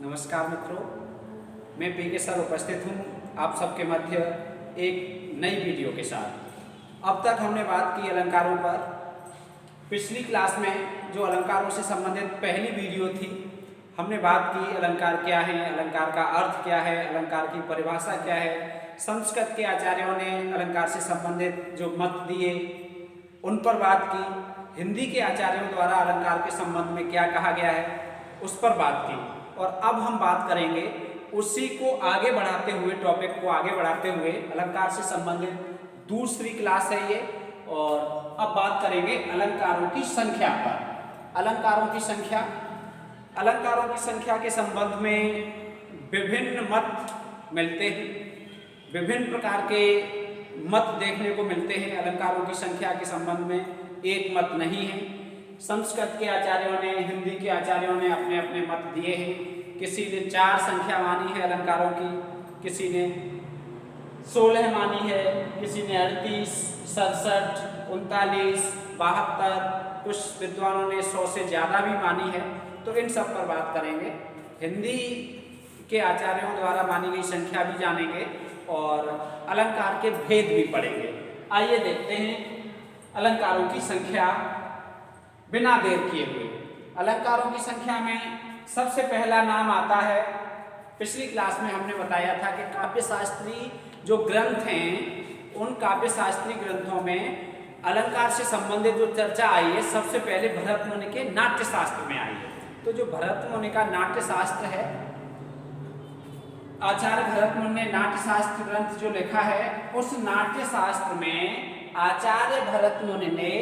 नमस्कार मित्रों, मैं पीके सर उपस्थित हूँ आप सबके मध्य एक नई वीडियो के साथ। अब तक हमने बात की अलंकारों पर। पिछली क्लास में जो अलंकारों से संबंधित पहली वीडियो थी, हमने बात की अलंकार क्या है, अलंकार का अर्थ क्या है, अलंकार की परिभाषा क्या है। संस्कृत के आचार्यों ने अलंकार से संबंधित जो मत दिए उन पर बात की। हिंदी के आचार्यों द्वारा अलंकार के संबंध में क्या कहा गया है उस पर बात की। और अब हम बात करेंगे उसी को आगे बढ़ाते हुए, टॉपिक को आगे बढ़ाते हुए, अलंकार से संबंधित दूसरी क्लास है ये। और अब बात करेंगे अलंकारों की संख्या पर। अलंकारों की संख्या के संबंध में विभिन्न मत मिलते हैं, विभिन्न प्रकार के मत देखने को मिलते हैं। अलंकारों की संख्या के संबंध में एक मत नहीं है। संस्कृत के आचार्यों ने, हिंदी के आचार्यों ने अपने अपने मत दिए हैं। किसी ने 4 संख्या मानी है अलंकारों की, किसी ने 16 मानी है, किसी ने 38, 67, 39, 72, कुछ विद्वानों ने 100 से ज़्यादा भी मानी है। तो इन सब पर बात करेंगे। हिंदी के आचार्यों द्वारा मानी गई संख्या भी जानेंगे और अलंकार के भेद भी पढ़ेंगे। आइए देखते हैं अलंकारों की संख्या बिना देर किए हुए। अलंकारों की संख्या में सबसे पहला नाम आता है, पिछली क्लास में हमने बताया था कि काव्यशास्त्री जो ग्रंथ हैं उन काव्यशास्त्री ग्रंथों में अलंकार से संबंधित जो चर्चा आई है सबसे पहले भरत मुनि के नाट्यशास्त्र में आई है। तो जो भरत मुनि का नाट्यशास्त्र है, आचार्य भरत मुनि ने नाट्यशास्त्र ग्रंथ जो लिखा है, उस नाट्यशास्त्र में आचार्य भरत मुनि ने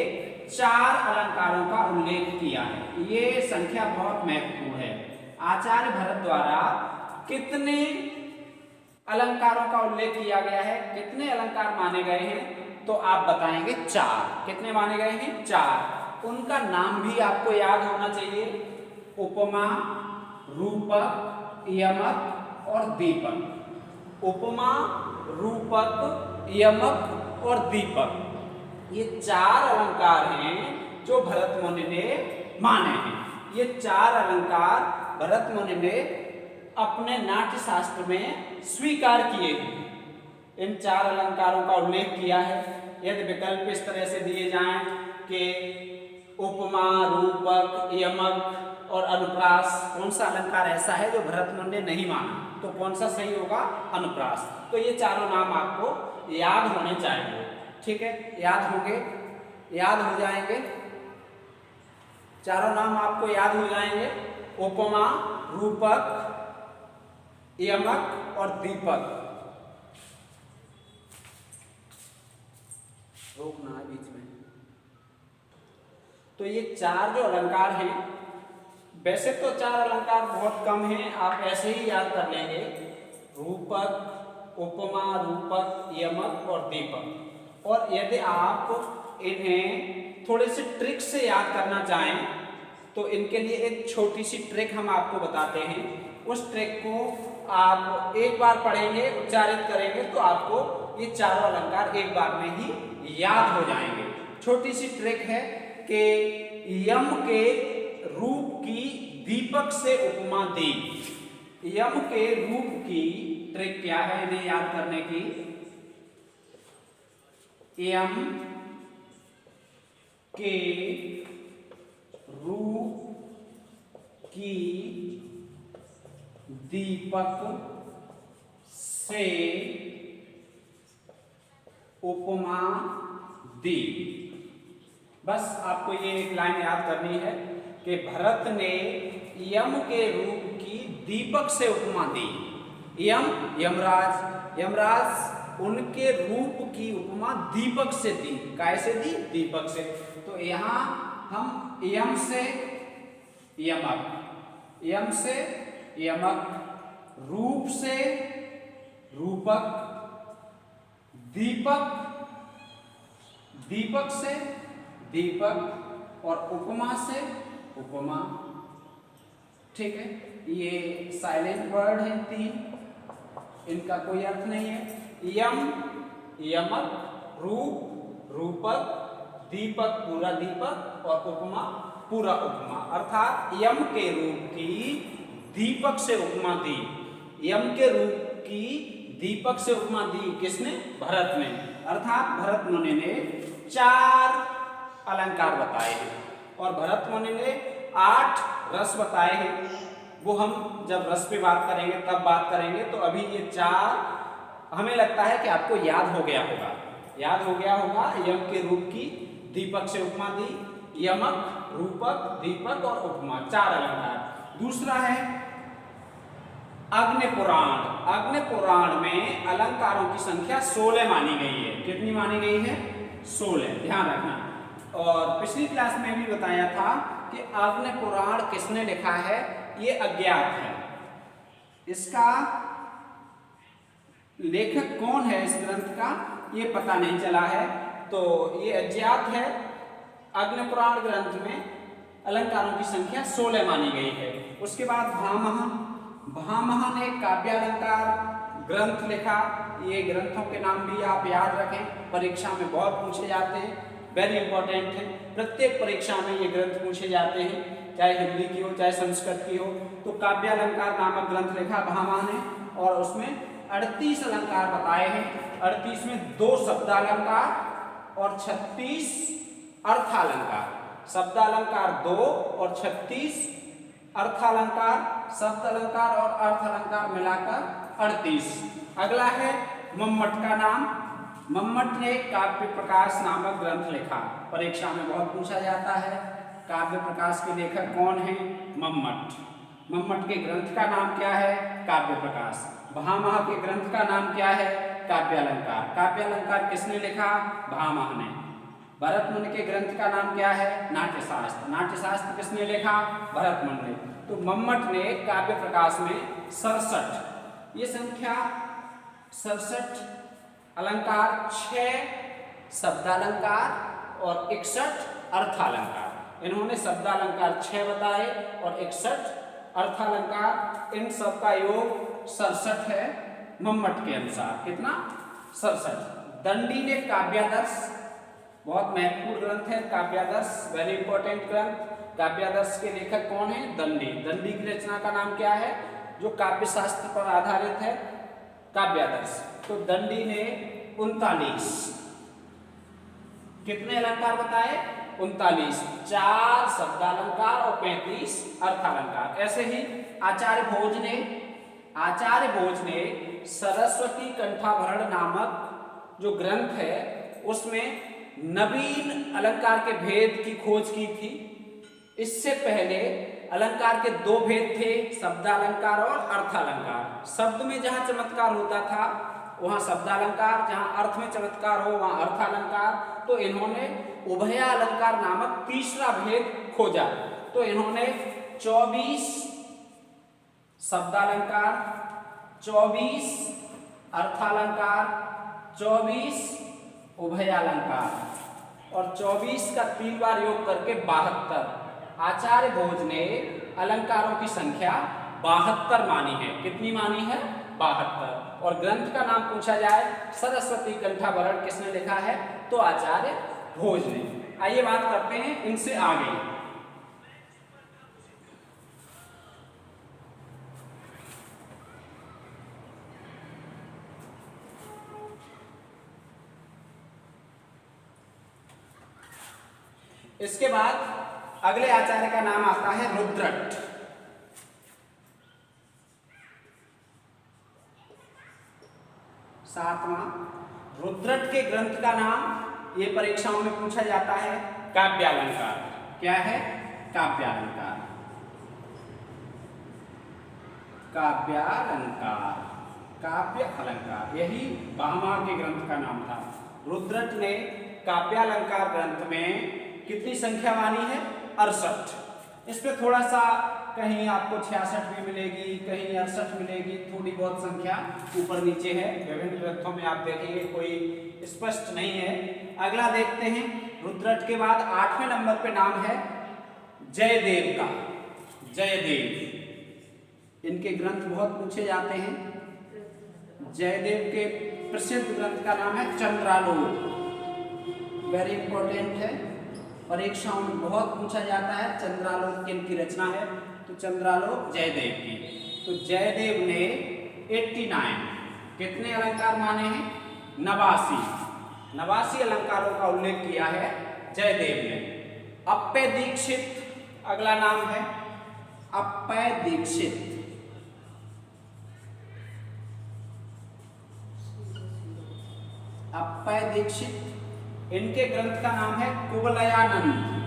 4 अलंकारों का उल्लेख किया है। ये संख्या बहुत महत्वपूर्ण है। आचार्य भरत द्वारा कितने अलंकारों का उल्लेख किया गया है, कितने अलंकार माने गए हैं, तो आप बताएंगे 4। कितने माने गए हैं? 4। उनका नाम भी आपको याद होना चाहिए। उपमा, रूपक, यमक और दीपक। उपमा, रूपक, यमक और दीपक, ये 4 अलंकार हैं जो भरत मुनि ने माने हैं। ये 4 अलंकार भरत मुनि ने अपने नाट्यशास्त्र में स्वीकार किए हैं। इन 4 अलंकारों का उल्लेख किया है। यदि विकल्प इस तरह से दिए जाएं कि उपमा, रूपक, यमक और अनुप्रास, कौन सा अलंकार ऐसा है जो भरत मुनि ने नहीं माना, तो कौन सा सही होगा? अनुप्रास। तो ये चारों नाम आपको याद होने चाहिए। ठीक है, याद होंगे, याद हो जाएंगे, चारों नाम आपको याद हो जाएंगे। उपमा, रूपक, यमक और दीपक। रोकना है बीच में। तो ये 4 जो अलंकार हैं, वैसे तो 4 अलंकार बहुत कम हैं, आप ऐसे ही याद कर लेंगे। रूपक, उपमा, रूपक, यमक और दीपक। और यदि आप इन्हें थोड़े से ट्रिक से याद करना चाहें तो इनके लिए एक छोटी सी ट्रिक हम आपको बताते हैं। उस ट्रिक को आप एक बार पढ़ेंगे, उच्चारित करेंगे तो आपको ये 4 अलंकार एक बार में ही याद हो जाएंगे। छोटी सी ट्रिक है कि यम के रूप की दीपक से उपमा दी। यम के रूप की ट्रिक क्या है इन्हें याद करने की? यम के रूप की दीपक से उपमा दी। बस आपको ये एक लाइन याद करनी है कि भरत ने यम के रूप की दीपक से उपमा दी। यम, यमराज, यमराज उनके रूप की उपमा दीपक से दी। कैसे दी? दीपक से। तो यहां हम यम से यमक, यम से यमक, रूप से रूपक, दीपक, दीपक से दीपक और उपमा से उपमा। ठीक है, ये साइलेंट वर्ड है 3, इनका कोई अर्थ नहीं है। यम, यमक, रूप, रूपक, दीपक पूरा दीपक और उपमा पूरा उपमा। अर्थात यम के रूप की दीपक से उपमा दी। यम के रूप की दीपक से उपमा दी किसने? भरत ने। अर्थात भरत मुनि ने 4 अलंकार बताए हैं और भरत मुनि ने 8 रस बताए हैं। वो हम जब रस पे बात करेंगे तब बात करेंगे। तो अभी ये 4 हमें लगता है कि आपको याद हो गया होगा। याद हो गया होगा। यम के रूप की दीपक से उपमा दी, यमक, रूपक, दीपक और उपमा, 4 अलंकार। दूसरा है अग्नि पुराण। अग्नि पुराण में अलंकारों की संख्या 16 मानी गई है। कितनी मानी गई है? 16। ध्यान रखना। और पिछली क्लास में भी बताया था कि अग्नि पुराण किसने लिखा है? ये अज्ञात है। इसका लेखक कौन है इस ग्रंथ का, ये पता नहीं चला है। तो ये अज्ञात है। अग्नि पुराण ग्रंथ में अलंकारों की संख्या 16 मानी गई है। उसके बाद भामह। भामह ने काव्यालंकार ग्रंथ लिखा। ये ग्रंथों के नाम भी आप याद रखें, परीक्षा में बहुत पूछे जाते हैं, वेरी इंपॉर्टेंट है। प्रत्येक परीक्षा में ये ग्रंथ पूछे जाते हैं, चाहे हिंदी की हो चाहे संस्कृत की हो। तो काव्यालंकार नामक ग्रंथ लिखा भामह ने और उसमें 38 अलंकार बताए हैं। 38 में 2 शब्दालंकार और 36 अर्थालंकार। शब्दालंकार 2 और 36 अर्थालंकार, शब्द अलंकार और अर्थ अलंकार मिलाकर 38। अगला है मम्मट का नाम। मम्मट ने काव्य प्रकाश नामक ग्रंथ लिखा। परीक्षा में बहुत पूछा जाता है काव्य प्रकाश के लेखक कौन है? मम्मट। मम्मट के ग्रंथ का नाम क्या है? काव्य प्रकाश। भामह के ग्रंथ का नाम क्या है? काव्यालंकार। काव्यालंकार किसने लिखा? भामह ने। भरत मुनि के ग्रंथ का नाम क्या है? नाट्यशास्त्र। नाट्यशास्त्र किसने लिखा? भरत मुनि ने। तो मम्मट ने काव्य प्रकाश में 67, ये संख्या 67 अलंकार, 6 शब्दालंकार और 61 अर्थालंकार। इन्होंने शब्दालंकार 6 बताए और 61 अर्थालंकार। इन सब का योग 67 है मम्मट के अनुसार। कितना? 67। दंडी ने काव्यादर्श, बहुत महत्वपूर्ण ग्रंथ है काव्यादर्श, वेरी इंपॉर्टेंट ग्रंथ। काव्यादर्श के लेखक कौन है? दंडी। दंडी की रचना का नाम क्या है जो काव्य शास्त्र पर आधारित है? काव्यादर्श। तो दंडी ने 39 कितने अलंकार बताए? 39, 4 शब्दालंकार और 35 अर्थालंकार। ऐसे ही आचार्य भोज ने सरस्वती कंठाभरण नामक जो ग्रंथ है उसमें नवीन अलंकार के भेद की खोज की थी। इससे पहले अलंकार के 2 भेद थे, शब्दालंकार और अर्थालंकार। शब्द में जहां चमत्कार होता था वहां शब्दालंकार, जहां अर्थ में चमत्कार हो वहां अर्थालंकार। तो इन्होंने उभयालंकार नामक तीसरा भेद खोजा। तो इन्होंने 24 शब्दालंकार, 24 अर्थालंकार, 24 उभयालंकार और 24 का 3 बार योग करके 72। आचार्य भोज ने अलंकारों की संख्या 72 मानी है। कितनी मानी है? 72। और ग्रंथ का नाम पूछा जाए सरस्वती कंठाभरण किसने लिखा है? तो आचार्य भोज ने। आइए बात करते हैं इनसे आगे। इसके बाद अगले आचार्य का नाम आता है रुद्रट। सातवां, रुद्रट के ग्रंथ का नाम ये परीक्षाओं में पूछा जाता है काव्यालंकार। क्या है? काव्यालंकार। काव्यालंकार, काव्य अलंकार, यही भामह के ग्रंथ का नाम था। रुद्रट ने काव्यालंकार ग्रंथ में कितनी संख्या मानी है? 68। इस पे थोड़ा सा कहीं आपको 66 भी मिलेगी, कहीं 68 मिलेगी, थोड़ी बहुत संख्या ऊपर नीचे है। विभिन्न ग्रंथों में आप देखेंगे कोई स्पष्ट नहीं है। अगला देखते हैं। रुद्रट के बाद 8वें नंबर पे नाम है जयदेव का। जयदेव, इनके ग्रंथ बहुत पूछे जाते हैं। जयदेव के प्रसिद्ध ग्रंथ का नाम है चंद्रालोक, वेरी इंपॉर्टेंट है, परीक्षाओं में बहुत पूछा जाता है। चंद्रालोक की इनकी रचना है। तो चंद्रालोक जयदेव की। तो जयदेव ने 89 कितने अलंकार माने हैं? 89 अलंकारों का उल्लेख किया है जयदेव ने। अप्पय दीक्षित अगला नाम है, अप्पय दीक्षित। अप्पय दीक्षित, इनके ग्रंथ का नाम है कुवलयानंद।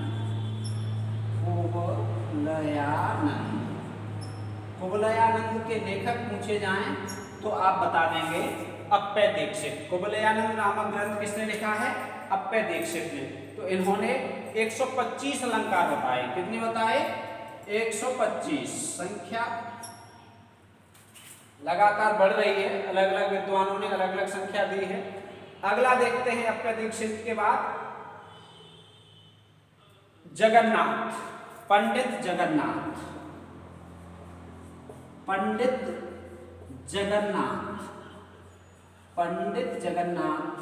कुवलयानंद, कुवलयानंद के लेखक पूछे जाएं तो आप बता देंगे अप्पय दीक्षित। कुवलयानंद नामक ग्रंथ किसने लिखा है? अप्पय दीक्षित ने। तो इन्होंने 125 अलंकार बताए। कितने बताए? 125। संख्या लगातार बढ़ रही है, अलग अलग विद्वानों ने अलग अलग संख्या दी है। अगला देखते हैं अप्पय दीक्षित के बाद जगन्नाथ, पंडित जगन्नाथ। पंडित जगन्नाथ, पंडित जगन्नाथ,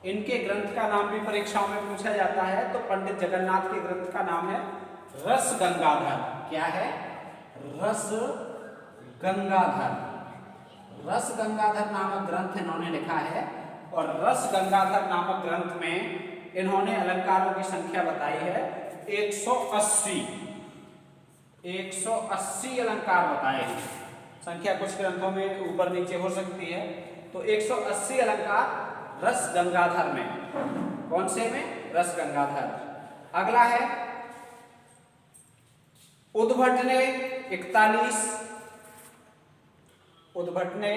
इनके ग्रंथ का नाम भी परीक्षाओं में पूछा जाता है। तो पंडित जगन्नाथ के ग्रंथ का नाम है रस गंगाधर। क्या है? रस गंगाधर। रस गंगाधर नामक ग्रंथ इन्होंने लिखा है और रस गंगाधर नामक ग्रंथ में इन्होंने अलंकारों की संख्या बताई है 180। 180 अलंकार बताए हैं। संख्या कुछ ग्रंथों में ऊपर नीचे हो सकती है। तो 180 अलंकार रस गंगाधर में। कौन से में? रस गंगाधर। अगला है उद्भट ने 41। उद्भट ने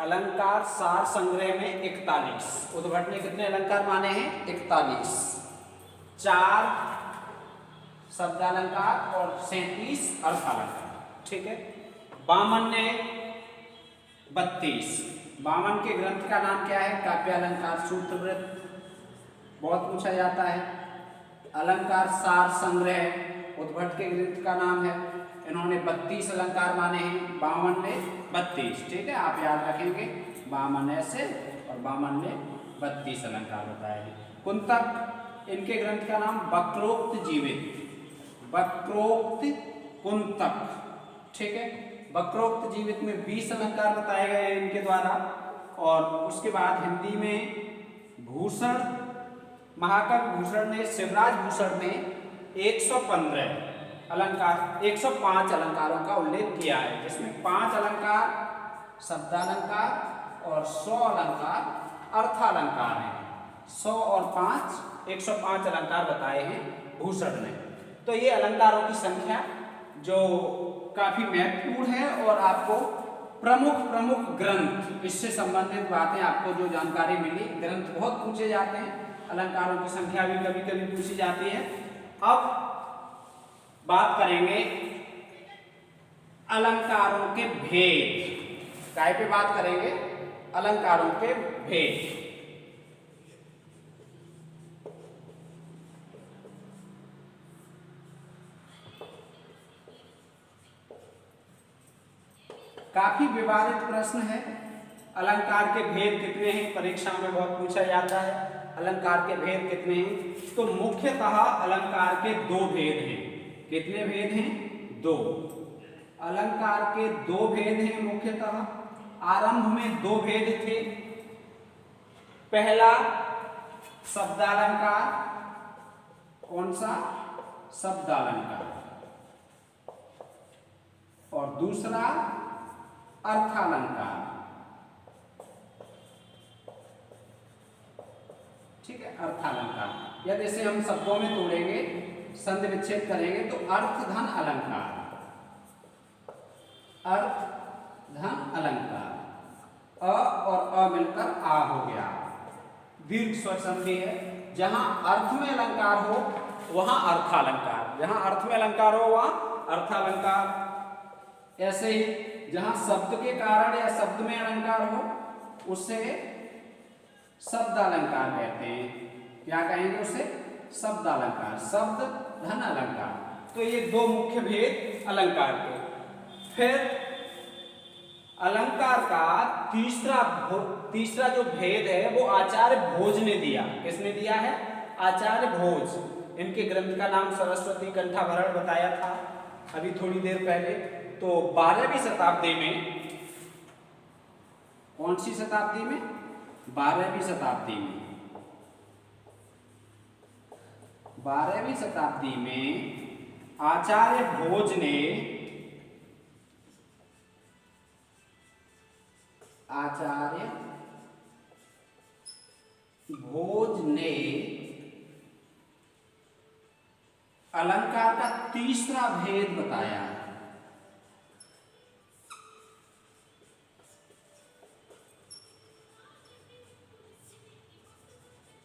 अलंकार सार संग्रह में 41। उद्भट ने कितने अलंकार माने हैं? 41। 4 शब्दालंकार और 37 अर्थालंकार। ठीक है। वामन ने 32। वामन के ग्रंथ का नाम क्या है? काव्यालंकार सूत्रवृत्त, बहुत पूछा जाता है। अलंकार सार संग्रह उद्भट के ग्रंथ का नाम है। इन्होंने 32 अलंकार माने हैं, वामन ने 32। ठीक है, आप याद रखेंगे। वामन ऐसे और वामन ने 32 अलंकार बताए हैं। कुंतक, इनके ग्रंथ का नाम वक्रोक्त जीवित, वक्रोक्त कुंतक। ठीक है। वक्रोक्त जीवित में 20 अलंकार बताए गए हैं इनके द्वारा। और उसके बाद हिंदी में भूषण, महाकवि भूषण ने, शिवराज भूषण ने 115 अलंकार, 105 अलंकारों का उल्लेख किया है, जिसमें 5 अलंकार शब्दालंकार और 100 अलंकार अर्थालंकार हैं। 100 और 5, 105 अलंकार बताए हैं भूषण ने। तो ये अलंकारों की संख्या जो काफी महत्वपूर्ण है और आपको प्रमुख ग्रंथ, इससे संबंधित बातें आपको जो जानकारी मिली, ग्रंथ बहुत पूछे जाते हैं, अलंकारों की संख्या भी कभी कभी पूछी जाती है। अब बात करेंगे अलंकारों के भेद। काय पे बात करेंगे? अलंकारों के भेद। काफी विवादित प्रश्न है। अलंकार के भेद कितने हैं? परीक्षा में बहुत पूछा जाता है, अलंकार के भेद कितने हैं? तो मुख्यतः अलंकार के 2 भेद हैं। कितने भेद हैं? 2। अलंकार के 2 भेद हैं मुख्यतः। आरंभ में 2 भेद थे। पहला शब्दालंकार। कौन सा? शब्दालंकार। और दूसरा अर्थालंकार। ठीक है, अर्थालंकार। या जैसे हम शब्दों में तोड़ेंगे, संधि विच्छेद करेंगे तो अर्थ धन अलंकार, अर्थ धन अलंकार। अ और अ मिलकर आ हो गया। दीर्घ स्वर संधि है। जहां अर्थ में अलंकार हो वहां अर्थालंकार, जहां अर्थ में अलंकार हो वहां अर्थालंकार। ऐसे ही जहां शब्द के कारण या शब्द में अलंकार हो उसे शब्दालंकार कहते हैं। क्या कहेंगे उसे? शब्दालंकार, शब्द धन अलंकार। तो ये 2 मुख्य भेद अलंकार के। फिर अलंकार का तीसरा जो भेद है वो आचार्य भोज ने दिया। किसने दिया है? आचार्य भोज। इनके ग्रंथ का नाम सरस्वती कंठाभरण बताया था। अभी थोड़ी देर पहले। तो 12वीं शताब्दी में, कौन सी शताब्दी में? 12वीं शताब्दी में। 12वीं शताब्दी में आचार्य भोज ने अलंकार का तीसरा भेद बताया।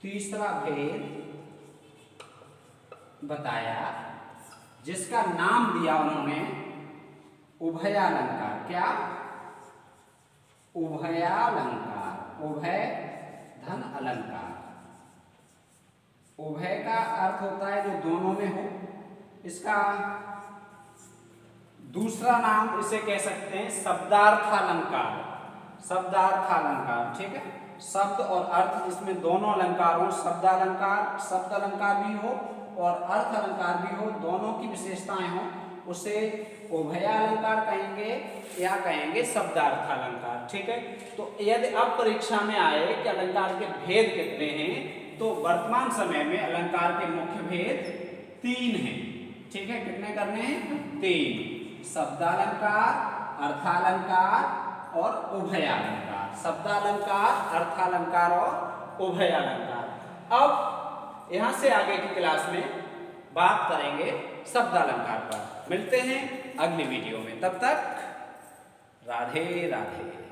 तीसरा भेद बताया, जिसका नाम दिया उन्होंने उभयालंकार। क्या? उभयालंकार। उभय धन अलंकार। उभय का अर्थ होता है जो दोनों में हो। इसका दूसरा नाम इसे कह सकते हैं शब्दार्थालंकार। शब्दार्थालंकार, ठीक है। शब्द और अर्थ जिसमें दोनों अलंकार हो, शब्दालंकार, शब्द अलंकार भी हो और अर्थ अलंकार भी हो, दोनों की विशेषताएं हो, उसे उभयालंकार कहेंगे या कहेंगे शब्दार्थालंकार, ठीक है। तो यदि अब परीक्षा में आए कि अलंकार के भेद कितने हैं, तो वर्तमान समय में अलंकार के मुख्य भेद 3 हैं, ठीक है। कितने करने हैं? 3। शब्दालंकार, अर्थालंकार और उभयालंकार। शब्दालंकार, अर्थालंकार और उभयालंकार। अब यहां से आगे की क्लास में बात करेंगे शब्दालंकार पर। मिलते हैं अगली वीडियो में, तब तक राधे राधे।